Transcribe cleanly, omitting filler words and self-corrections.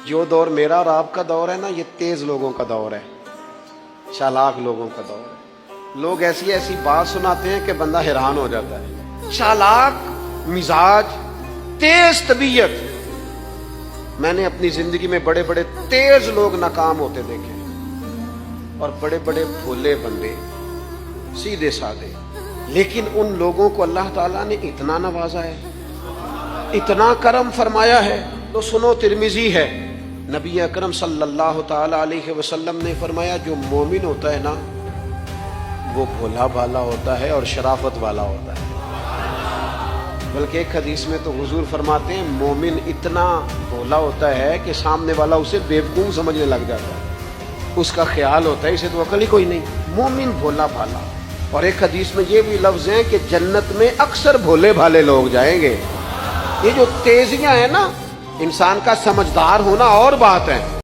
جو دور میرا اور آپ کا دور ہے نا، یہ تیز لوگوں کا دور ہے، چالاک لوگوں کا دور ہے۔ لوگ ایسی ایسی بات سناتے ہیں کہ بندہ حیران ہو جاتا ہے۔ چالاک مزاج، تیز طبیعت۔ میں نے اپنی زندگی میں بڑے بڑے تیز لوگ ناکام ہوتے دیکھے، اور بڑے بڑے بھولے بندے، سیدھے سادے، لیکن ان لوگوں کو اللہ تعالیٰ نے اتنا نوازا ہے، اتنا کرم فرمایا ہے۔ تو سنو، ترمذی ہے، نبی اکرم صلی اللہ تعالی علیہ وسلم نے فرمایا جو مومن ہوتا ہے نا، وہ بھولا بھالا ہوتا ہے اور شرافت والا ہوتا ہے۔ بلکہ ایک حدیث میں تو حضور فرماتے ہیں مومن اتنا بھولا ہوتا ہے کہ سامنے والا اسے بیوقوف سمجھنے لگ جاتا ہے، اس کا خیال ہوتا ہے اسے تو عقل ہی کوئی نہیں۔ مومن بھولا بھالا۔ اور ایک حدیث میں یہ بھی لفظ ہیں کہ جنت میں اکثر بھولے بھالے لوگ جائیں گے۔ یہ جو تیزیاں ہیں نا، انسان کا سمجھدار ہونا اور بات ہے۔